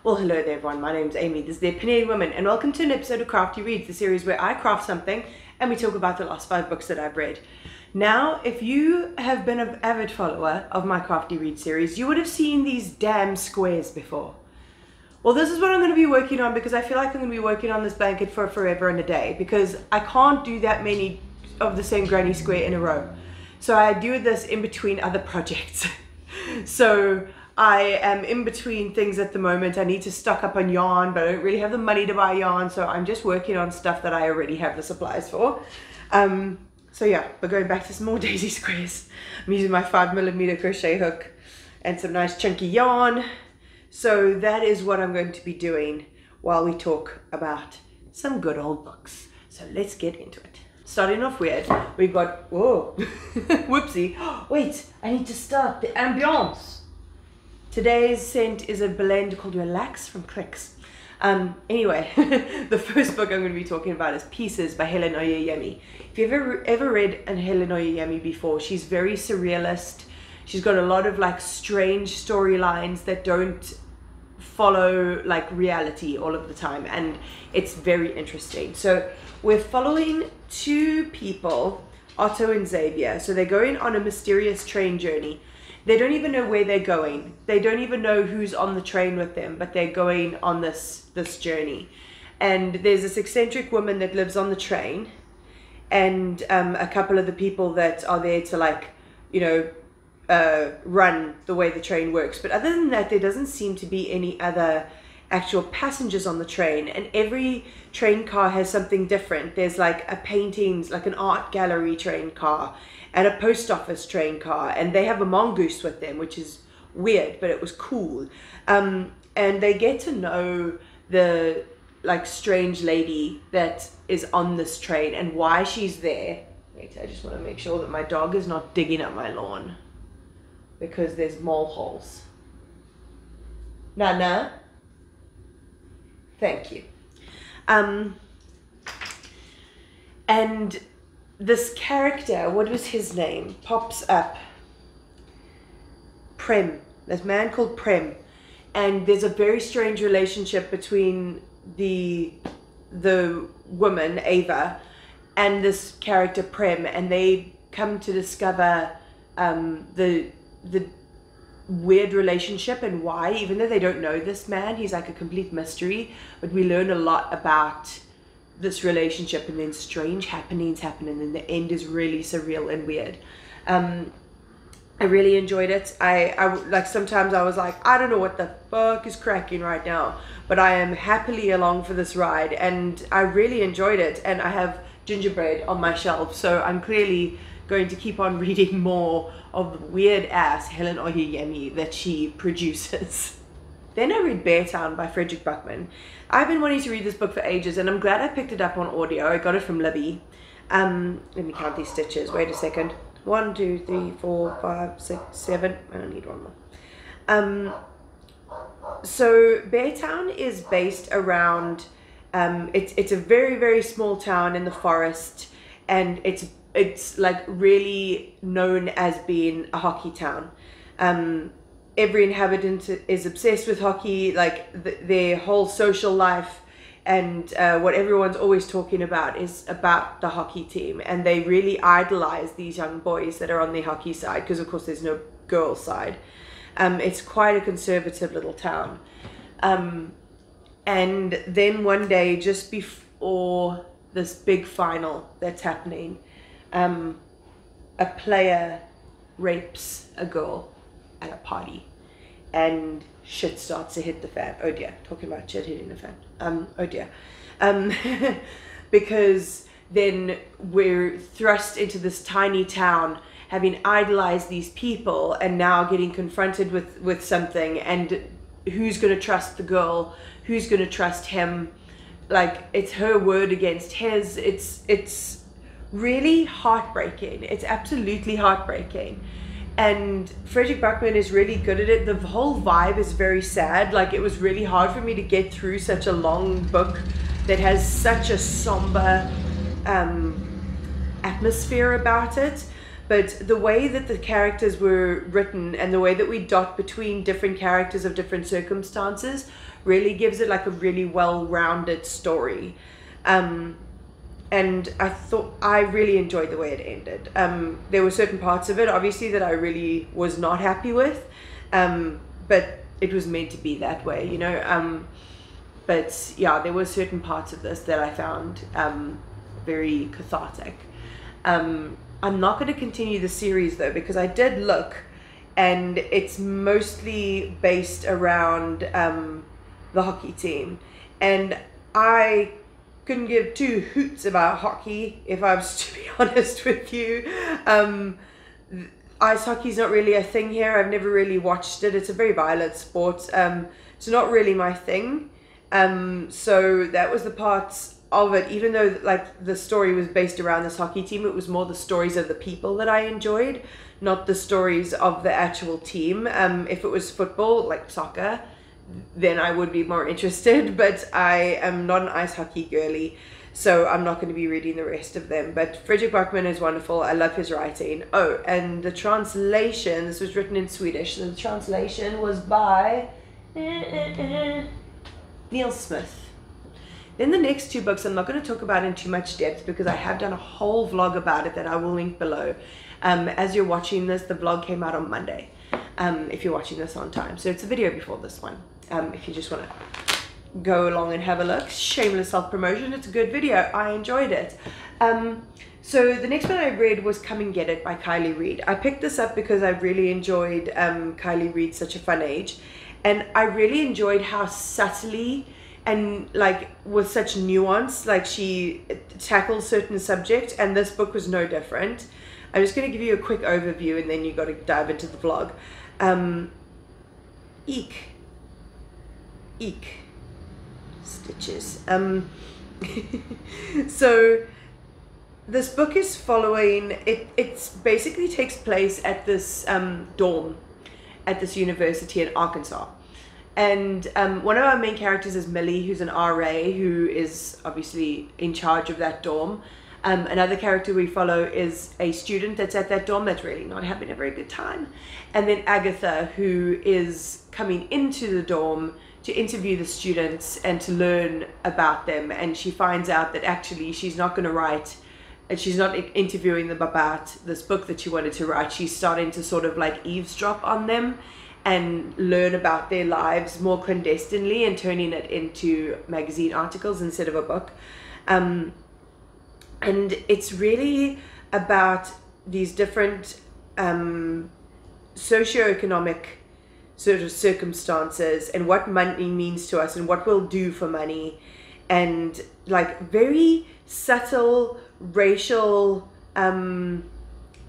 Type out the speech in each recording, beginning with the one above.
Well, hello there everyone, my name's Amy, this is the Opinionated Woman, and welcome to an episode of Crafty Reads, the series where I craft something and we talk about the last 5 books that I've read. Now, if you have been an avid follower of my Crafty Reads series, you would have seen these damn squares before. Well, this is what I'm going to be working on because I feel like I'm going to be working on this blanket for forever and a day because I can't do that many of the same granny square in a row. So I do this in between other projects. So I am in between things at the moment. I need to stock up on yarn, but I don't really have the money to buy yarn, so I'm just working on stuff that I already have the supplies for. So yeah, but going back to some more daisy squares. I'm using my 5mm crochet hook and some nice chunky yarn. So that is what I'm going to be doing while we talk about some good old books. So let's get into it. Starting off weird, we've got, whoa, whoopsie. Wait, I need to start the ambiance. Today's scent is a blend called Relax from Clicks. Anyway, the first book I'm going to be talking about is Pieces by Helen Oyeyemi. If you've ever read an Helen Oyeyemi before, she's very surrealist. She's got a lot of like strange storylines that don't follow like reality all of the time, and it's very interesting. So we're following 2 people, Otto and Xavier. So they're going on a mysterious train journey. They don't even know where they're going. They don't even know who's on the train with them, but they're going on this journey. And there's this eccentric woman that lives on the train, and a couple of the people that are there to like, you know, run the way the train works. But other than that, there doesn't seem to be any other actual passengers on the train, and every train car has something different. There's like a paintings, like an art gallery train car and a post office train car, and they have a mongoose with them, which is weird, but it was cool. And they get to know the like strange lady that is on this train and why she's there. Wait, I just want to make sure that my dog is not digging up my lawn because there's mole holes. Nana, thank you. And this character, what was his name, pops up. Prem, this man called Prem, and there's a very strange relationship between the woman Ava and this character Prem, and they come to discover the weird relationship and why, even though they don't know this man. He's like a complete mystery, but we learn a lot about this relationship, and then strange happenings happen, and then the end is really surreal and weird. I really enjoyed it. I like, sometimes I was like, I don't know what the fuck is cracking right now, but I am happily along for this ride, and I really enjoyed it. And I have gingerbread on my shelf, so I'm clearly going to keep on reading more of the weird ass Helen Oyeyemi that she produces. Then I read Beartown by Fredrik Backman. I've been wanting to read this book for ages, and I'm glad I picked it up on audio. I got it from Libby. Let me count these stitches. Wait a second. 1, 2, 3, 4, 5, 6, 7. I don't need one more. So Beartown is based around, it's a very, very small town in the forest, and it's like really known as being a hockey town. Every inhabitant is obsessed with hockey, like their whole social life, and what everyone's always talking about is about the hockey team, and they really idolize these young boys that are on the hockey side, because of course there's no girls side. It's quite a conservative little town. And then one day, just before this big final that's happening, a player rapes a girl at a party, and shit starts to hit the fan. Oh dear, talking about shit hitting the fan. Oh dear. Because then we're thrust into this tiny town, having idolized these people, and now getting confronted with something, and who's going to trust the girl, who's going to trust him. Like, it's her word against his. It's really heartbreaking. It's absolutely heartbreaking. And Fredrik Backman is really good at it. The whole vibe is very sad. Like, it was really hard for me to get through such a long book that has such a somber atmosphere about it. but the way that the characters were written and the way that we dot between different characters of different circumstances really gives it like a really well-rounded story. And I really enjoyed the way it ended. There were certain parts of it, obviously, that I really was not happy with, but it was meant to be that way, you know. But yeah, there were certain parts of this that I found very cathartic. I'm not going to continue the series though, because I did look, and it's mostly based around the hockey team, and I couldn't give two hoots about hockey, if I was to be honest with you. Ice hockey's not really a thing here. I've never really watched it. It's a very violent sport. It's not really my thing. So that was the parts of it, even though like the story was based around this hockey team, it was more the stories of the people that I enjoyed, not the stories of the actual team. If it was football, like soccer, then I would be more interested, but I am not an ice hockey girly, so I'm not going to be reading the rest of them. But Fredrik Backman is wonderful. I love his writing. Oh, and the translation, this was written in Swedish, so the translation was by Neil Smith. Then the next two books I'm not going to talk about in too much depth, because I have done a whole vlog about it that I will link below. As you're watching this, the vlog came out on Monday, if you're watching this on time, so it's a video before this one. If you just want to go along and have a look, shameless self-promotion, it's a good video. I enjoyed it. So the next one I read was Come and Get It by Kiley Reid. I picked this up because I really enjoyed Kiley Reid's Such a Fun Age, and I really enjoyed how subtly and like with such nuance, like she tackles certain subjects, and this book was no different. I'm just going to give you a quick overview, and then you got to dive into the vlog. Eek. Stitches. So this book is following, it's basically takes place at this dorm at this university in Arkansas. And one of our main characters is Millie, who's an RA, who is obviously in charge of that dorm. Another character we follow is a student that's at that dorm that's really not having a very good time. And then Agatha, who is coming into the dorm to interview the students and to learn about them. And she finds out that actually she's not going to write, and she's not interviewing them about this book that she wanted to write. She's starting to sort of like eavesdrop on them and learn about their lives more clandestinely and turning it into magazine articles instead of a book. And it's really about these different socioeconomic sort of circumstances and what money means to us and what we'll do for money, and like very subtle racial like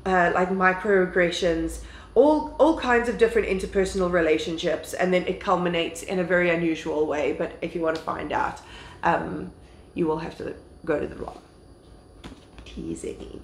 microaggressions, all kinds of different interpersonal relationships, and then it culminates in a very unusual way. But if you want to find out, you will have to go to the vlog. Teasing.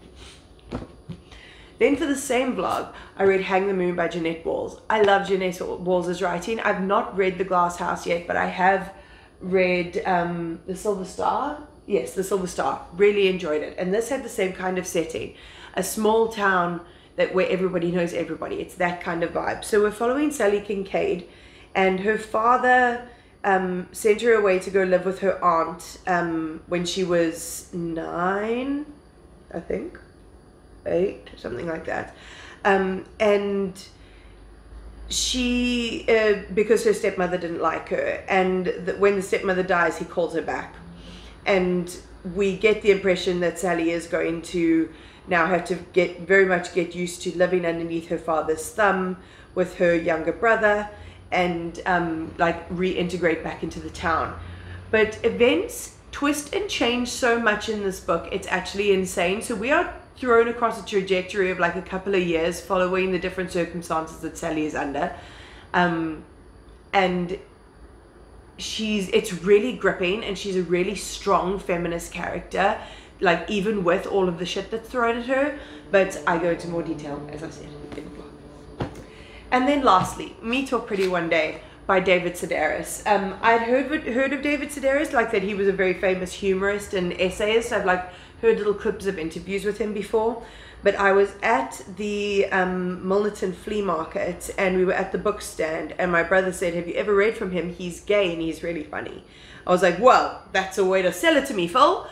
Then for the same vlog, I read Hang the Moon by Jeanette Walls. I love Jeanette Walls' writing. I've not read The Glass House yet, but I have read The Silver Star. Yes, The Silver Star. Really enjoyed it. And this had the same kind of setting. A small town where everybody knows everybody. It's that kind of vibe. So we're following Sally Kincaid, and her father sent her away to go live with her aunt when she was 9, I think. 8, something like that. And she, because her stepmother didn't like her, and when the stepmother dies, he calls her back. And we get the impression that Sally is going to now have to very much get used to living underneath her father's thumb with her younger brother, and like reintegrate back into the town. But events twist and change so much in this book, it's actually insane. So we are thrown across a trajectory of like a couple of years following the different circumstances that Sally is under, and it's really gripping, and she's a really strong feminist character, like even with all of the shit that's thrown at her. But I go into more detail, as I said, in the blog. And then lastly, Me Talk Pretty One Day by David Sedaris. I'd heard of David Sedaris, like that he was a very famous humorist and essayist. I've like heard little clips of interviews with him before, but I was at the Milnerton flea market, and we were at the book stand, and my brother said, have you ever read from him? He's gay and he's really funny. I was like, well, that's a way to sell it to me, Phil.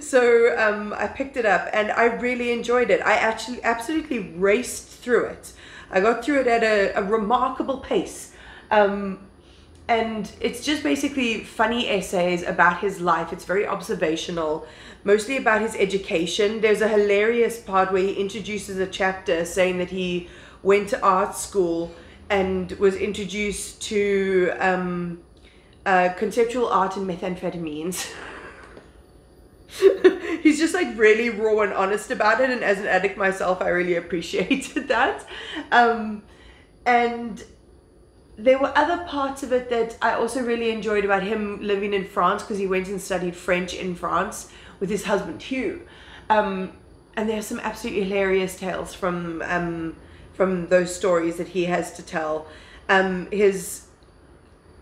So I picked it up and I really enjoyed it. I actually absolutely raced through it. I got through it at a remarkable pace. And it's just basically funny essays about his life. It's very observational, mostly about his education. There's a hilarious part where he introduces a chapter saying that he went to art school and was introduced to conceptual art and methamphetamines. He's just like really raw and honest about it, and as an addict myself, I really appreciated that. And there were other parts of it that I also really enjoyed about him living in France, because he went and studied French in France with his husband Hugh. And there's some absolutely hilarious tales from those stories that he has to tell. His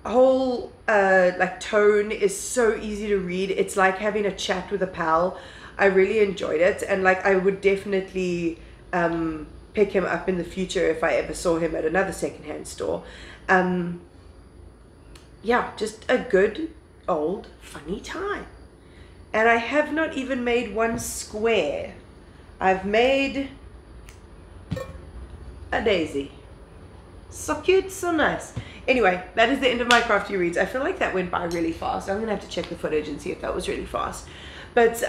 whole like tone is so easy to read. It's like having a chat with a pal. I really enjoyed it, and like I would definitely pick him up in the future if I ever saw him at another secondhand store. Yeah, just a good old funny time. And I have not even made one square. I've made a daisy. So cute, so nice. Anyway, that is the end of my Crafty Reads. I feel like that went by really fast. I'm gonna have to check the footage and see if that was really fast. But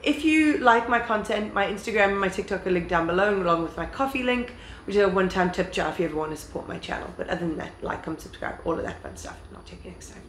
if you like my content, my Instagram and my TikTok are linked down below, along with my Kofi link, which is a one-time tip jar if you ever want to support my channel. But other than that, like, comment, subscribe, all of that fun stuff. And I'll check you next time.